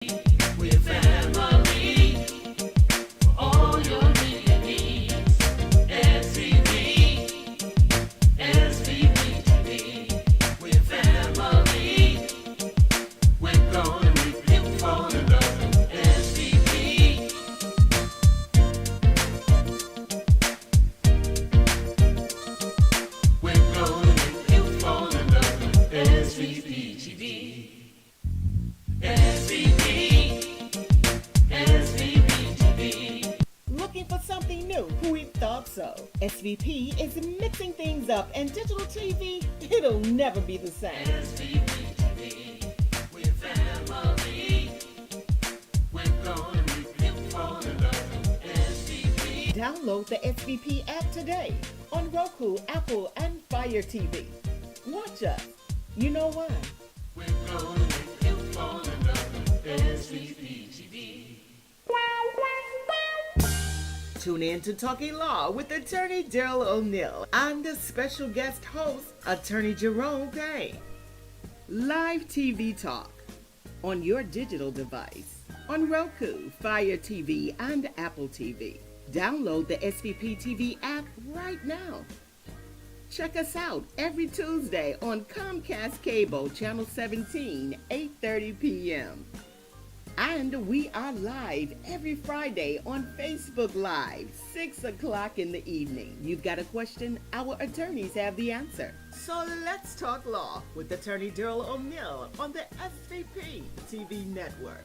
We're family for all your needs. SVP, SVP TV. We're family. We're gonna make you fall in love with SVP. We're gonna make you fall in love with SVP TV. SVP, SVP TV. Looking for something new? We thought so. SVP is mixing things up, and digital TV, it'll never be the same. SVP TV, we're family. We're gonna make you fall in love with SVP. Download the SVP app today on Roku, Apple, and Fire TV. Watch us. You know why? We're gonna make you fall in love with SVP TV. Tune in to Talking Law with Attorney Daryl O'Neill and the special guest host, Attorney Jerome Payne. Live TV talk on your digital device on Roku, Fire TV, and Apple TV. Download the SVP TV app right now. Check us out every Tuesday on Comcast Cable, Channel 17, 8:30 p.m. And we are live every Friday on Facebook Live, 6 o'clock in the evening. You've got a question? Our attorneys have the answer. So let's talk law with Attorney Daryl O'Neill on the SVP TV network.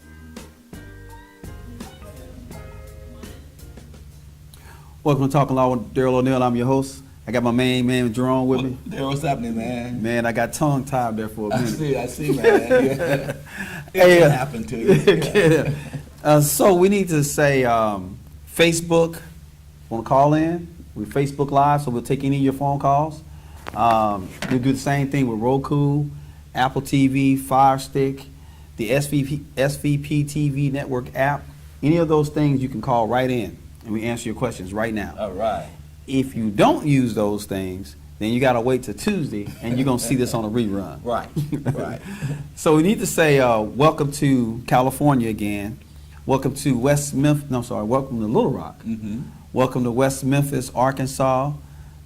Welcome to Talking Law with Daryl O'Neill. I'm your host. I got my main man Jerome with me. There, what's happening, man? Man, I got tongue tied there for a minute. I see, man. Yeah. Hey, It can happen to you. Yeah. So we need to say Facebook. Want to call in? We're Facebook Live, so we'll take any of your phone calls. We'll do the same thing with Roku, Apple TV, Fire Stick, the SVP TV network app. Any of those things you can call right in, and we answer your questions right now. All right. If you don't use those things, then you got to wait till Tuesday, and you're going to see this on a rerun. Right. Right. So we need to say welcome to California again. Welcome to welcome to Little Rock. Mm-hmm. Welcome to West Memphis, Arkansas,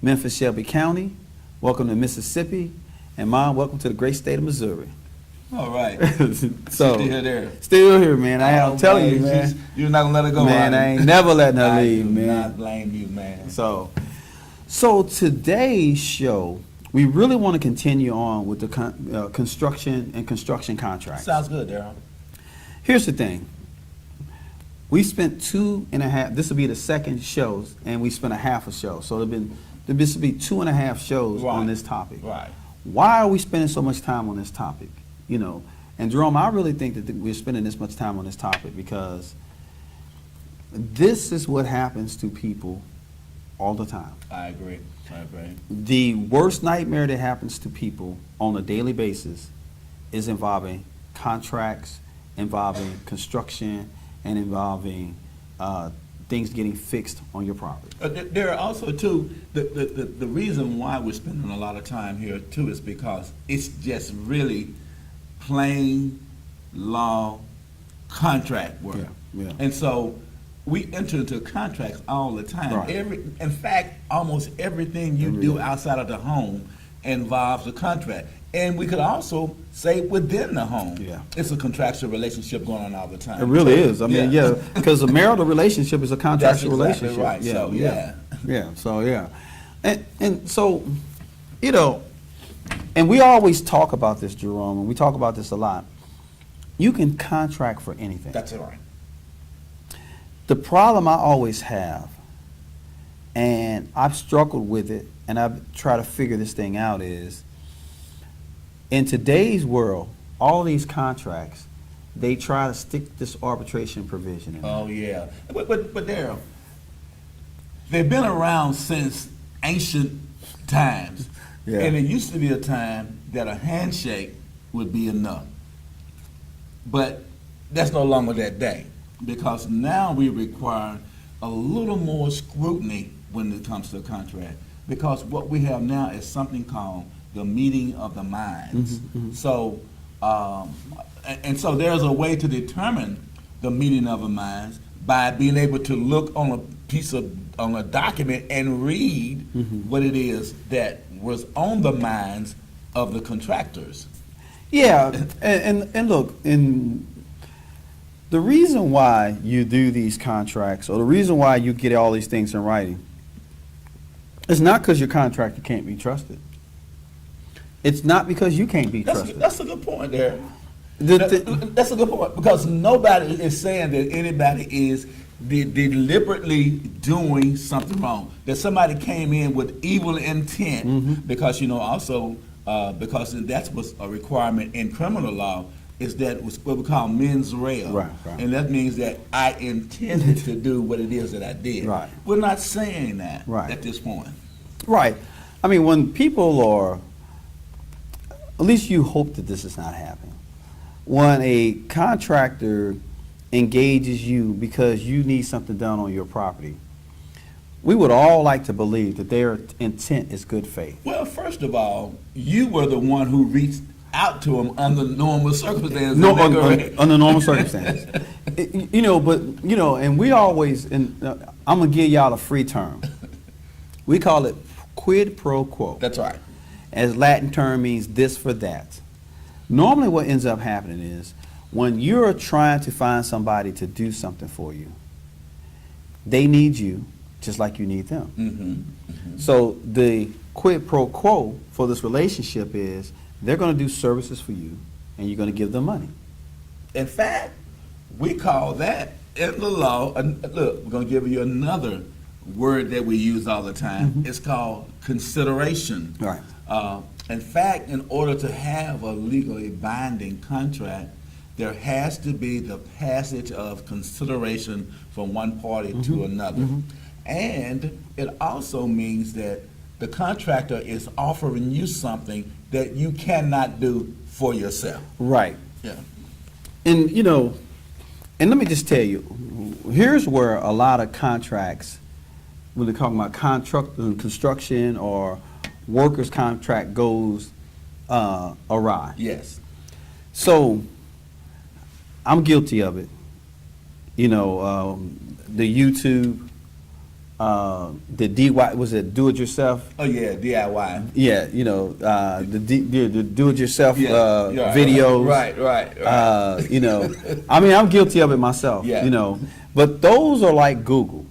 Memphis, Shelby County. Welcome to Mississippi. And Mom, welcome to the great state of Missouri. All right. So Still here. Still here, man. I'm telling you, man. You're not gonna let her go, Man, I ain't never letting her leave, I do man. not blame you, man. So today's show, we really want to continue on with the construction and construction contracts. Sounds good, Daryl. Here's the thing. We spent 2.5, this will be the second show, and we spent a half a show. So this will be 2.5 shows on this topic. Right. Why are we spending so much time on this topic? You know, and Jerome, I really think that we're spending this much time on this topic because this is what happens to people all the time. I agree. I agree. The worst nightmare that happens to people on a daily basis is involving contracts, involving construction, and involving things getting fixed on your property. There are also, too, the reason why we're spending a lot of time here, too, is because it's just really plain law contract work. Yeah. And so we enter into contracts all the time. Right. In fact, almost everything you do outside of the home involves a contract. And we could also say within the home, Yeah. it's a contractual relationship going on all the time. It really is. I mean, yeah, because a marital relationship is a That's contractual exactly relationship. right. Yeah, So, yeah. Yeah, so yeah. And so, you know, and we always talk about this, Jerome, and we talk about this a lot. You can contract for anything. That's right. The problem I always have, and I've struggled with it, and I've tried to figure this thing out, is in today's world, all these contracts, they try to stick this arbitration provision in. Oh, yeah. But Daryl, they've been around since ancient times. Yeah. And it used to be a time that a handshake would be enough. But that's no longer that day, because now we require a little more scrutiny when it comes to a contract, because what we have now is something called the meeting of the minds. Mm-hmm. So And so there's a way to determine the meaning of a minds by being able to look on on a document and read what it is that was on the minds of the contractors. Yeah, and look, the reason why you do these contracts, or the reason why you get all these things in writing, is not because your contractor can't be trusted. It's not because you can't be trusted. That's a good point there. The- That's a good point, because nobody is saying that anybody is deliberately doing something wrong. That somebody came in with evil intent, because also because that's what's a requirement in criminal law, is that what we call mens rea, Right. and that means that I intended to do what it is that I did. Right. We're not saying that Right. at this point. Right. I mean, when people are, at least you hope that this is not happening. When a contractor engages you because you need something done on your property, we would all like to believe that their intent is good faith. Well, first of all, you were the one who reached out to him under normal circumstances. No, Isn't that correct? under normal circumstances. And we always, I'm gonna give y'all a free term. We call it quid pro quo. That's right. As Latin term means this for that. Normally what ends up happening is when you're trying to find somebody to do something for you, they need you just like you need them. So the quid pro quo for this relationship is they're going to do services for you and you're going to give them money. In fact, we call that in the law, and look, we're going to give you another word that we use all the time. It's called consideration. Right. In fact, in order to have a legally binding contract, there has to be the passage of consideration from one party to another. And it also means that the contractor is offering you something that you cannot do for yourself. Right. Yeah. And and let me just tell you, here's where a lot of contracts, when they're talking about construction or workers' contract, goes awry. Yes. So I'm guilty of it. The YouTube, the DIY, was it do it yourself? Oh yeah, DIY. Yeah, the do it yourself Yeah, videos. Right. I mean, I'm guilty of it myself. Yeah. But those are like Google.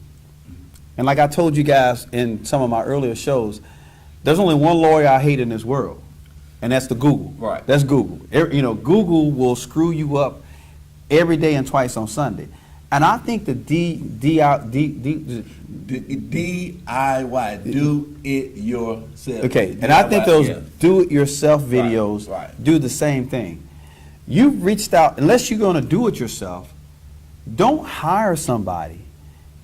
And like I told you guys in some of my earlier shows, there's only one lawyer I hate in this world, and that's the Google. Right. That's Google. Google will screw you up every day and twice on Sunday. And I think the DIY, do it yourself. okay, and I think those yeah. do-it-yourself videos right. do the same thing. You've reached out, unless you're going to do it yourself, don't hire somebody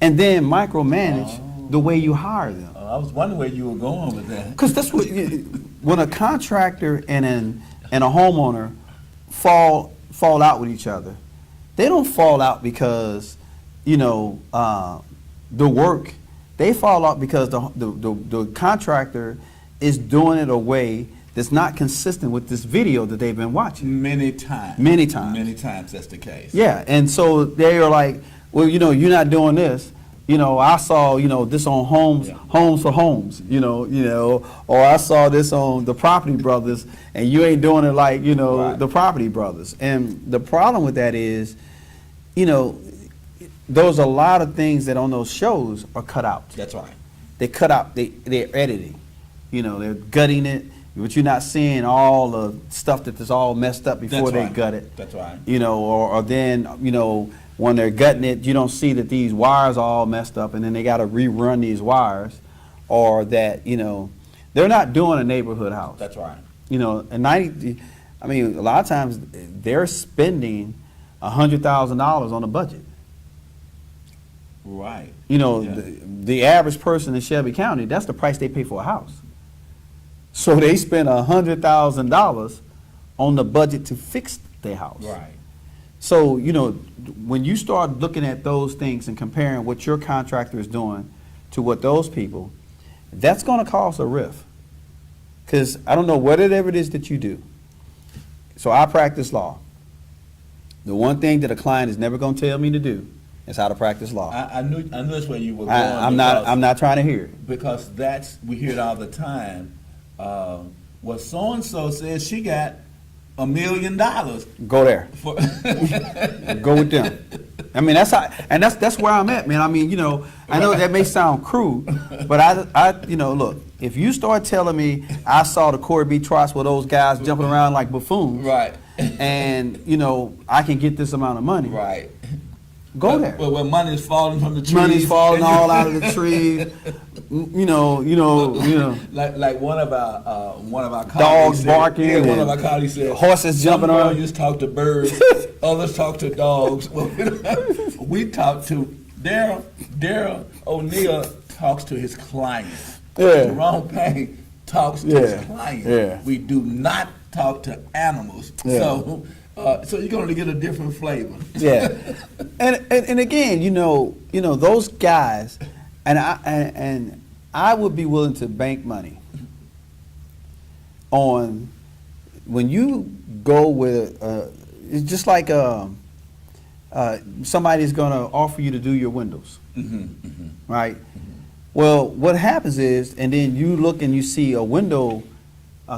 and then micromanage the way you hire them. I was wondering where you were going with that. Because that's what, when a contractor and a homeowner fall out with each other, they don't fall out because, the work. They fall out because the contractor is doing it a way that's not consistent with this video that they've been watching. Many times. Many times. Many times that's the case. Yeah, and so they are like, well, you're not doing this. I saw, this on Homes for Homes, or I saw this on the Property Brothers, and you ain't doing it like, Right. the Property Brothers. And the problem with that is, there's a lot of things that on those shows are cut out. That's right. They cut out, they're editing, they're gutting it, but you're not seeing all the stuff that's all messed up before That's they right. gut it. That's right. Or then, when they're gutting it, you don't see that these wires are all messed up, and then they got to rerun these wires, or that, they're not doing a neighborhood house. That's right. A lot of times they're spending $100,000 on a budget. Right. The, the average person in Shelby County, that's the price they pay for a house. So they spend $100,000 on the budget to fix their house. Right. So, when you start looking at those things and comparing what your contractor is doing to what those people, that's going to cause a rift. Because I don't know, whatever it is that you do, So I practice law. The one thing that a client is never going to tell me to do is how to practice law. I knew that's where you were going. I'm not trying to hear it. Because we hear it all the time. Well, so and so says she got $1 million Go there. for. Go with them. I mean, that's where I'm at, man. I mean, I know that may sound crude, but look, if you start telling me I saw the Corey B. Trotz with those guys jumping around like buffoons, Right. and I can get this amount of money, Right. go there. Well, when money's falling from the trees. Money's falling all out of the trees. Like one of our colleagues Dogs said- barking Yeah, one of and our colleagues said horses jumping some around." lawyers talk to birds, others talk to dogs. Well, we talk to Daryl O'Neill talks to his clients. Yeah. Jerome Payne talks to Yeah. his clients. Yeah. We do not talk to animals. Yeah. So you're going to get a different flavor. Yeah, and again, those guys, and I would be willing to bank money on when you go with it's just like somebody's going to offer you to do your windows, right? Well, what happens is, and then you look and you see a window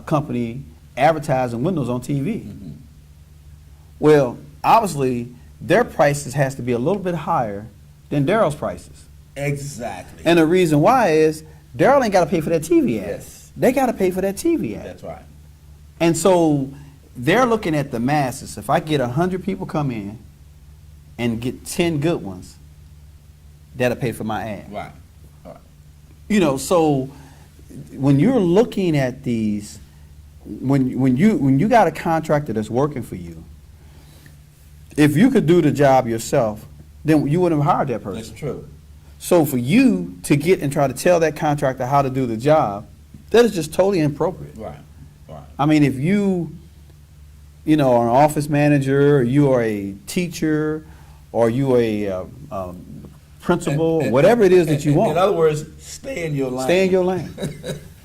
company advertising windows on TV. Well, obviously, their prices has to be a little bit higher than Daryl's prices. Exactly. And the reason why is Daryl ain't got to pay for that TV ad. Yes. They got to pay for that TV ad. That's right. And so they're looking at the masses. If I get 100 people come in and get 10 good ones, that'll pay for my ad. Right. Right. So when you're looking at these, when you got a contractor that's working for you, if you could do the job yourself, then you wouldn't have hired that person. That's true. So for you to get and try to tell that contractor how to do the job, that is just totally inappropriate. Right. Right. I mean, if you are an office manager, or you are a teacher, or you are a principal, And- whatever it is that you want, In other words, stay in your lane. stay in your lane.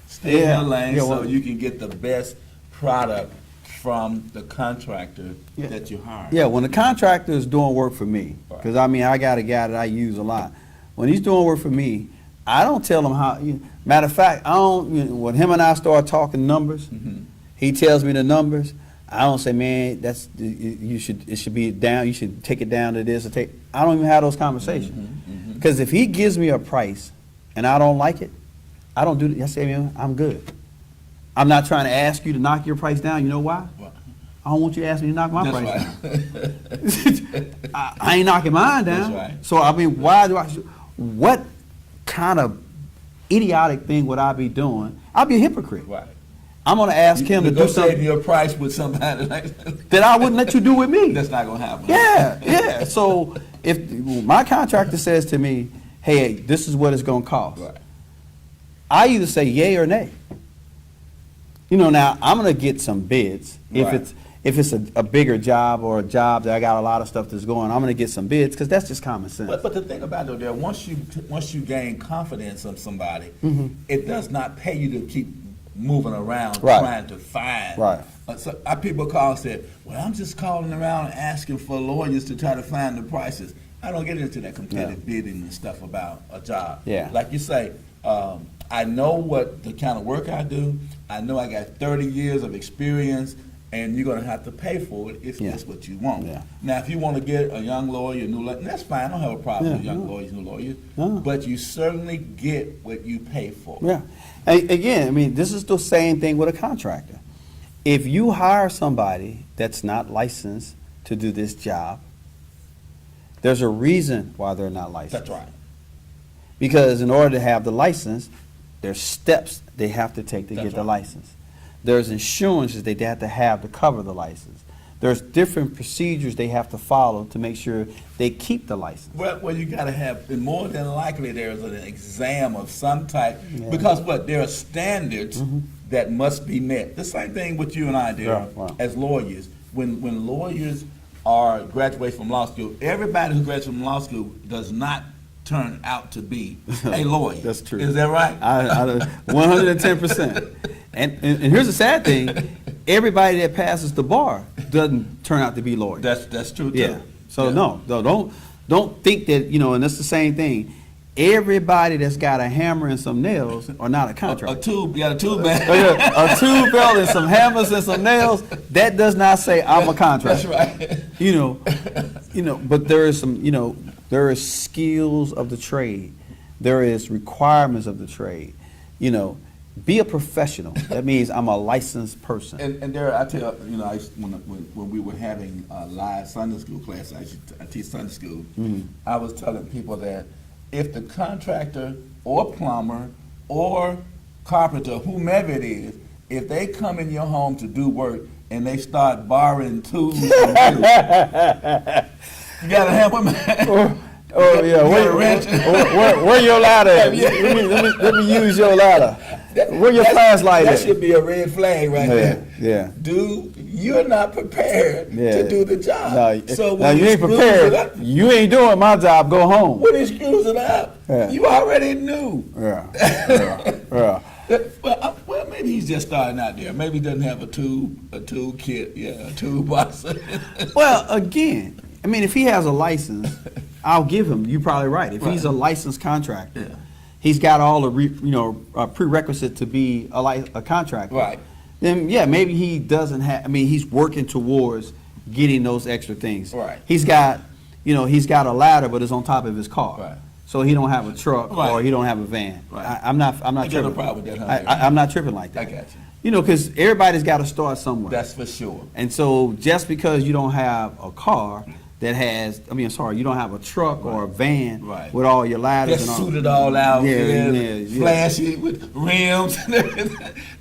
Stay Yeah. in your lane Yeah, so well- you can get the best product from the contractor Yeah. that you hire. Yeah, when the contractor is doing work for me, Right. because I got a guy that I use a lot. When he's doing work for me, I don't tell him how. Matter of fact, I don't. When him and I start talking numbers, he tells me the numbers. I don't say, man, it should be down. You should take it down to this or take. I don't even have those conversations because if he gives me a price and I don't like it, I don't do it. I say, man, I'm good. I'm not trying to ask you to knock your price down. You know why? What? I don't want you to ask me to knock my That's price right. down. I ain't knocking mine down. That's right. So I mean, what kind of idiotic thing would I be doing? I'd be a hypocrite. Right. I'm gonna ask him to do Negotiating something your price with somebody like that. that I wouldn't let you do with me. That's not gonna happen. Yeah. So if my contractor says to me, hey, this is what it's gonna cost, Right. I either say yay or nay. Now I'm gonna get some bids. Right. If it's a bigger job or a job that I got a lot of stuff that's going, I'm gonna get some bids because that's just common sense. But the thing about it, though, once you gain confidence of somebody, it does not pay you to keep moving around Right. trying to find. Right. So people call and say, "Well, I'm just calling around and asking for lawyers to try to find the prices." I don't get into that competitive bidding and stuff about a job. Yeah. Like you say, I know what the kind of work I do. I know I got 30 years of experience. And you're going to have to pay for it if Yeah. that's what you want. Yeah. Now, if you want to get a young lawyer, a new lawyer, that's fine. I don't have a problem with Yeah, young no. lawyers, new lawyers. No. But you certainly get what you pay for. Yeah. Again, I mean, this is the same thing with a contractor. If you hire somebody that's not licensed to do this job, there's a reason why they're not licensed. That's right. Because in order to have the license, there's steps they have to take to That's get the right. license. There's insurances they have to cover the license. There's different procedures they have to follow to make sure they keep the license. Well, you got to have, and more than likely, there's an exam of some type. Yeah. Because what? There are standards that must be met. The same thing with you and I, Darryl, Yeah, wow. as lawyers. When lawyers are graduate from law school, everybody who graduates from law school does not turn out to be a lawyer. That's true. Is that right? 110%. And here's the sad thing, everybody that passes the bar doesn't turn out to be lawyers. That's true too. Yeah. So Yeah. no, don't think that, and that's the same thing. Everybody that's got a hammer and some nails are not a A contractor. tube, you got a tube Oh, man. yeah, a tool belt and some hammers and some nails, that does not say I'm a contractor. That's right. But there is some, there is skills of the trade. There is requirements of the trade. Be a professional. That means I'm a licensed person. And there, I tell I used, when we were having live Sunday school class, I teach Sunday school. I was telling people that if the contractor or plumber or carpenter, whomever it is, if they come in your home to do work and they start borrowing tools, from you gotta have them. Oh yeah, where your ladder at? Let me use your ladder. Where your flashlight That at? should be a red flag right there. Yeah. Dude, you're not prepared to do the job. No, so now when you he ain't screws prepared. it up- You ain't doing my job. Go home. When he screws it up, Yeah. you already knew. Yeah. Well, maybe he's just starting out there. Maybe he doesn't have a tool kit, a toolbox. Well, again, I mean, if he has a license, I'll give him. You're probably right. If he's a licensed contractor, Yeah. he's got all the prerequisite to be a contractor. Right. Then yeah, maybe he doesn't have. I mean, he's working towards getting those extra things. Right. He's got a ladder, but it's on top of his car. Right. So he don't have a truck Right. or he don't have a van. Right. I'm not I got tripping. no problem with that, huh? I'm not tripping like that. I got you. Because everybody's got to start somewhere. That's for sure. And so just because you don't have a car that has, you don't have a truck or a van Right. with all your ladders Just and all. suited all out, Yeah. flashy with rims.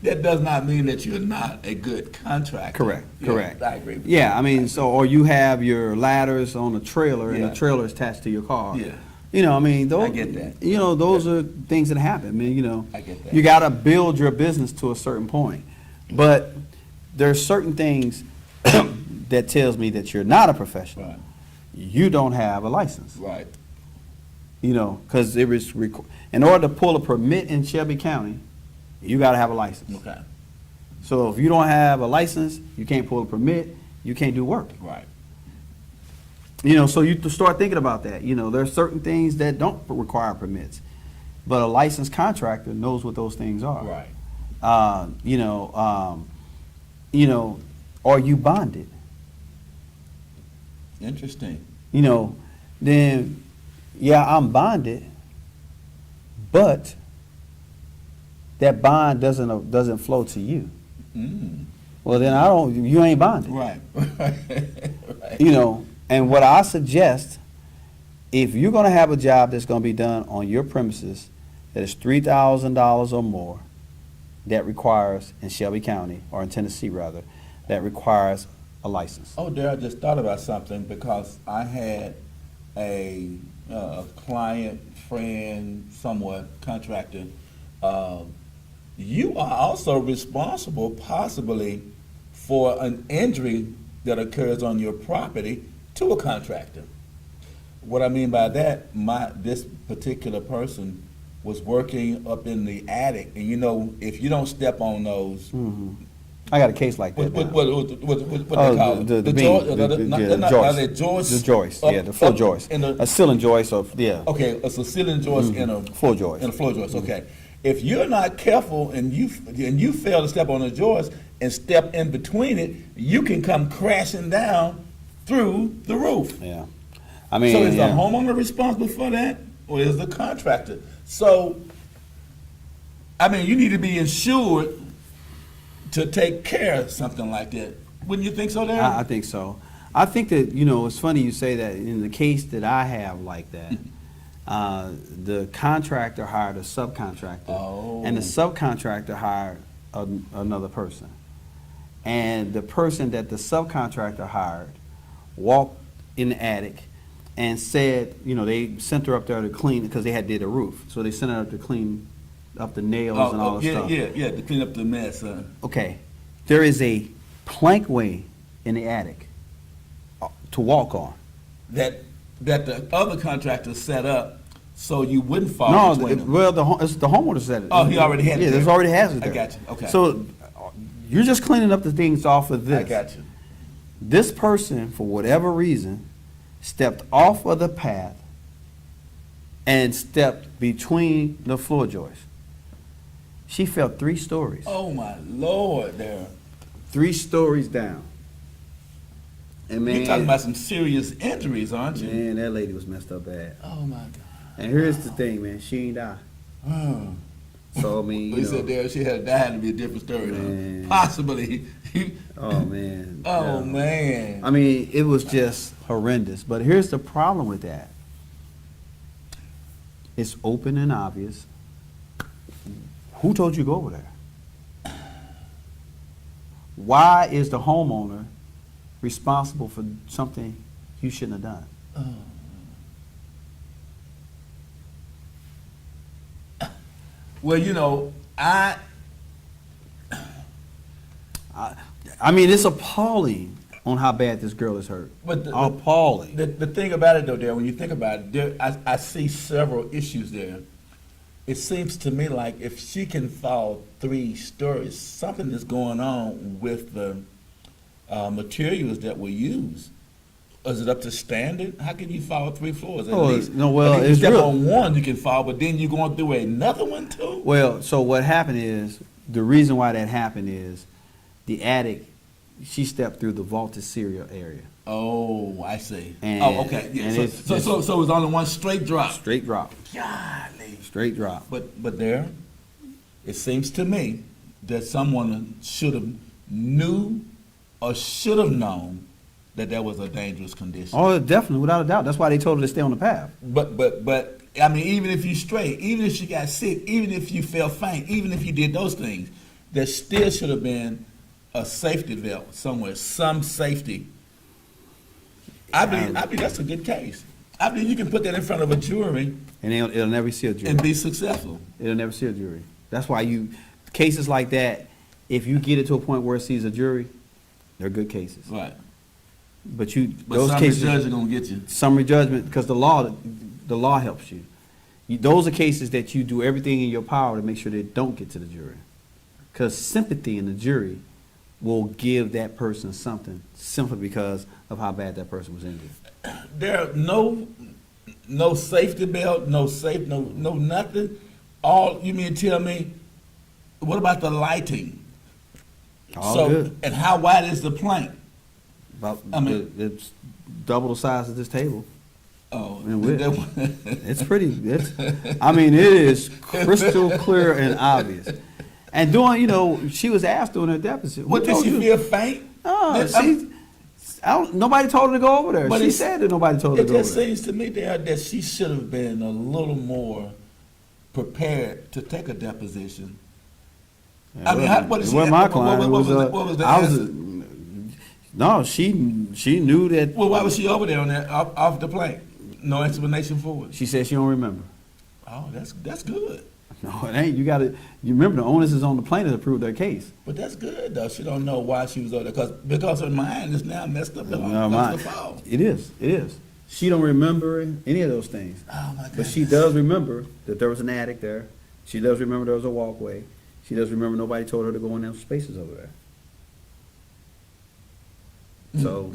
That does not mean that you're not a good contractor. Correct, Yeah, correct. I agree with Yeah, that. or you have your ladders on a trailer and Yeah. the trailer is attached to your car. Yeah. Those, I get that. Those are things that happen. I get that. You got to build your business to a certain point. But there's certain things that tells me that you're not a professional. Right. You don't have a license. Right. Because in order to pull a permit in Shelby County, you got to have a license. Okay. So if you don't have a license, you can't pull a permit, you can't do work. Right. So you to start thinking about that. There are certain things that don't require permits, but a licensed contractor knows what those things are. Right. Are you bonded? Interesting. Then, yeah, I'm bonded, but that bond doesn't flow to you. Mm. Well, then you ain't bonded. Right. Right. And what I suggest, if you're going to have a job that's going to be done on your premises that is $3,000 or more, that requires, in Shelby County, or in Tennessee rather, that requires a license. Oh, there, I just thought about something because I had a client, friend, somewhat, contractor. You are also responsible possibly for an injury that occurs on your property to a contractor. What I mean by that, this particular person was working up in the attic, and if you don't step on those, Mm-hmm. I got a case like that. what now. they call it? The beam, the joist. The joist, Up- yeah, the floor up joist. in the- A ceiling joist, yeah. Okay, it's a ceiling joist in a Floor joist. In a floor joist. Okay, if you're not careful and you fail to step on the joist and step in between it, you can come crashing down through the roof. Yeah. So is yeah. the homeowner responsible for that, or is the contractor? So, you need to be insured to take care of something like that. Wouldn't you think so, Darren? I think so. I think that, it's funny you say that. In the case that I have like that, the contractor hired a subcontractor, Oh. and the subcontractor hired another person. And the person that the subcontractor hired walked in the attic and said, they sent her up there to clean, because they had did a roof. So they sent her up to clean up the nails and all that stuff. Yeah, to clean up the mess. Okay, there is a plankway in the attic to walk on. That the other contractor set up so you wouldn't fall No, between them. well, it's the homeowner said it. Oh, he already had it Yeah, there. there's already has it I there. got you. Okay. So You're just cleaning up the things off of this. I got you. This person, for whatever reason, stepped off of the path and stepped between the floor joists. She fell 3 stories. Oh my Lord, there. 3 stories down. And man, You're talking about some serious injuries, aren't you? man, that lady was messed up bad. Oh my God. And here's the thing, man, she ain't die. Oh. So I mean, He you said know, there she had died to be a different story. Though. Man. Possibly. oh man. Oh yeah. man. I mean, it was just horrendous. But here's the problem with that. It's open and obvious. Who told you to go over there? Why is the homeowner responsible for something you shouldn't have done? Well, you know, I mean, it's appalling on how bad this girl is hurt. But Appalling. the thing about it, though, there, when you think about it, there, I see several issues there. It seems to me like if she can fall 3 stories, something is going on with the materials that were used. Is it up to standard? How can you fall 3 floors? At Oh, least? no, well, I mean, you it's step real. on one, you can fall, but then you're going through another one too. Well, so what happened is, the reason why that happened is the attic, she stepped through the vaulted cereal area. Oh, I see. And- oh, okay. Yeah. and So, it's- so it was only one straight drop. Straight drop. Golly. Straight drop. But there, it seems to me that someone should have knew or should have known that that was a dangerous condition. Oh, definitely, without a doubt. That's why they told her to stay on the path. But I mean, even if you straight, even if she got sick, even if you fell faint, even if you did those things, there still should have been a safety valve somewhere, some safety. I believe that's a good case. I believe you can put that in front of a jury And it'll never see a jury. and be successful. It'll never see a jury. That's why cases like that, if you get it to a point where it sees a jury, they're good cases. Right. But But those some cases, judge are gonna get you. summary judgment, because the law helps you. Those are cases that you do everything in your power to make sure they don't get to the jury. Because sympathy in the jury will give that person something simply because of how bad that person was injured. There are no safety belt, no nothing. All you mean to tell me? What about the lighting? All good. And how wide is the plank? About, I mean- it's double the size of this table. Oh, And It's pretty. I mean, it is crystal clear and obvious. And she was asked during her deposition. what "Who did told she you?" feel faint? No, That- nobody told her to go over there. But She it's- said that nobody told her It to go just over there. seems to me that she should have been a little more prepared to take a deposition. I mean, what did It she wasn't ask? my client. What It was the I was. answer? No, she knew that. Well, why was she over there on that off the plank? No explanation for it. She said she don't remember. Oh, that's good. No, it ain't. You remember the onus is on the plaintiff to prove their case. But that's good though. She don't know why she was over there because her mind is now messed up. That's the fault. It is. She don't remember any of those things. Oh my God. But she does remember that there was an attic there. She does remember there was a walkway. She does remember nobody told her to go in those spaces over there. So,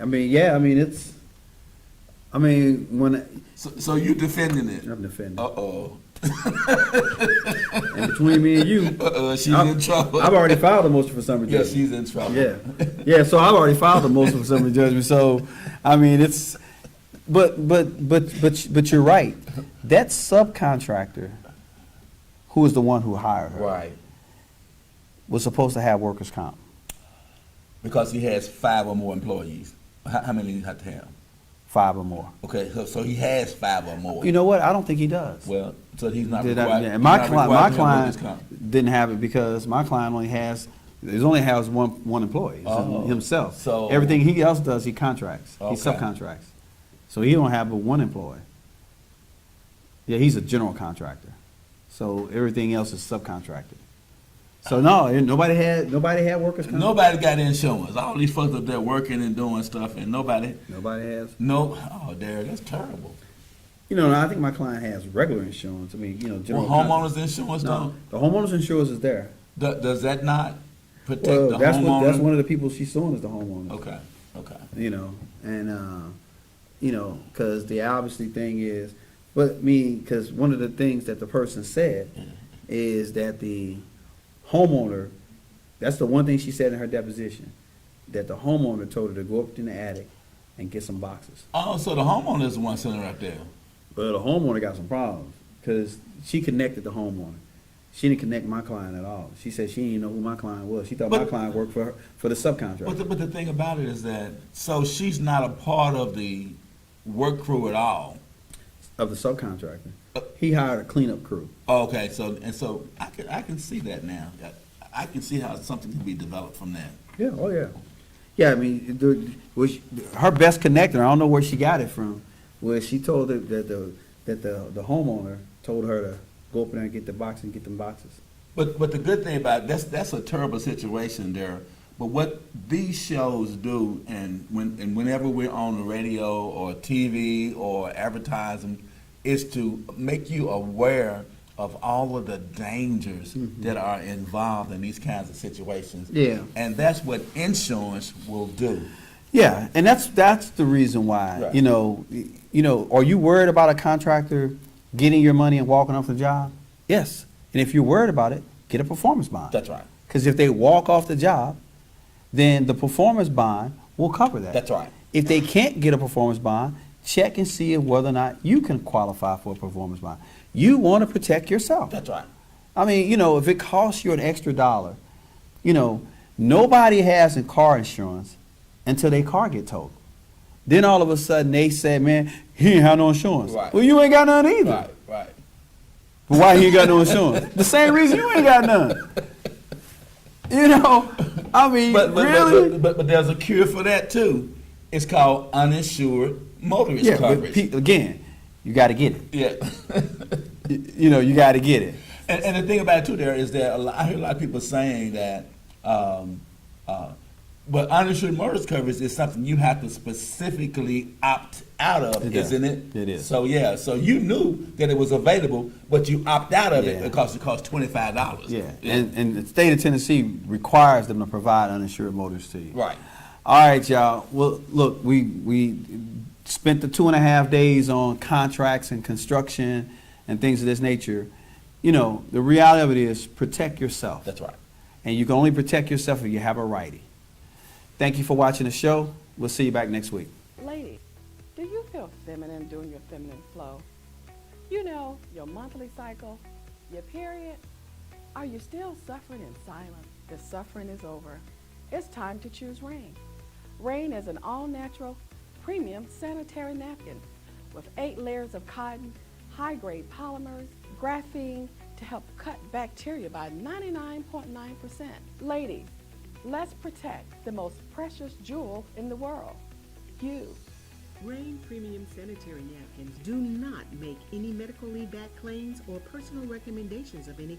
I mean, when So you defending it? I'm defending, Uh-oh. and between me and you, She's in trouble. I've already filed a motion for summary Yeah, judgment. she's in trouble. Yeah. So I've already filed a motion for summary judgment. So, I mean, but you're right. That subcontractor, who is the one who hired her, Right. was supposed to have workers' comp. Because he has 5 or more employees. How many do you have to have? 5 or more. Okay, so he has 5 or more. You know what? I don't think he does. Well, so he's not Did required. I- he's my not client, required my to have workers' client comp. didn't have it because my client only has one employee, Oh, himself. so- Everything he else does, he contracts. He Okay. subcontracts. So he don't have but one employee. Yeah, he's a general contractor. So everything else is subcontracted. So no, nobody had workers' comp. Nobody got insurance. All these folks up there working and doing stuff, and nobody. Nobody has. No. Oh, Derek, that's terrible. I think my client has regular insurance. I mean, general. Well, homeowners insurance No, don't. the homeowners insurance is there. Does that not protect Well, the that's homeowner? one of the people she's suing is the homeowner. Okay, okay. You know, and you know, because the obviously thing is, but me, because one of the things that the person said is that the homeowner, that's the one thing she said in her deposition, that the homeowner told her to go up in the attic and get some boxes. Oh, so the homeowner is the one sitting right there. But the homeowner got some problems because she connected the homeowner. She didn't connect my client at all. She said she didn't know who my client was. She thought my But- client worked for her, for the subcontractor. But the thing about it is that, so she's not a part of the work crew at all. Of the subcontractor. He hired a cleanup crew. Okay, so I can see that now. I can see how something can be developed from that. Yeah, oh yeah. Yeah, I mean, her best connector, I don't know where she got it from, was she told her that the homeowner told her to go up there and get the box and get them boxes. But the good thing about it, that's a terrible situation there. But what these shows do, and whenever we're on the radio or TV or advertising, is to make you aware of all of the dangers that are involved in these kinds of situations. Yeah. And that's what insurance will do. Yeah, and that's the reason why, Right. you know, are you worried about a contractor getting your money and walking off the job? Yes. And if you're worried about it, get a performance bond. That's right. Because if they walk off the job, then the performance bond will cover that. That's right. If they can't get a performance bond, check and see whether or not you can qualify for a performance bond. You want to protect yourself. That's right. I mean, you know, if it costs you an extra $1, you know, nobody has in car insurance until their car get towed. Then all of a sudden they say, man, he ain't have no insurance. Right. Well, you ain't got none either. Right, right. But why he ain't got no insurance? The same reason you ain't got none. You know, I mean, really? But there's a cure for that too. It's called uninsured motorist Yeah, but coverage. again, you got to get it. Yeah. You know, you got to get it. And the thing about it too, there is that I hear a lot of people saying that, but uninsured motorist coverage is something you have to specifically opt out of, It does. isn't it? It is. So yeah, so you knew that it was available, but you opt out of it Yeah. because it costs $25. Yeah, and the state of Tennessee requires them to provide uninsured motorists to you. Right. All right, y'all. Well, look, we spent the 2.5 days on contracts and construction and things of this nature. You know, the reality of it is protect yourself. That's right. And you can only protect yourself if you have a righty. Thank you for watching the show. We'll see you back next week. Ladies, do you feel feminine during your feminine flow? You know, your monthly cycle, your period? Are you still suffering in silence? The suffering is over. It's time to choose Rain. Rain is an all-natural, premium sanitary napkin with 8 layers of cotton, high-grade polymers, graphene to help cut bacteria by 99.9%. Ladies, let's protect the most precious jewel in the world, you. Rain Premium Sanitary Napkins do not make any medically backed claims or personal recommendations of any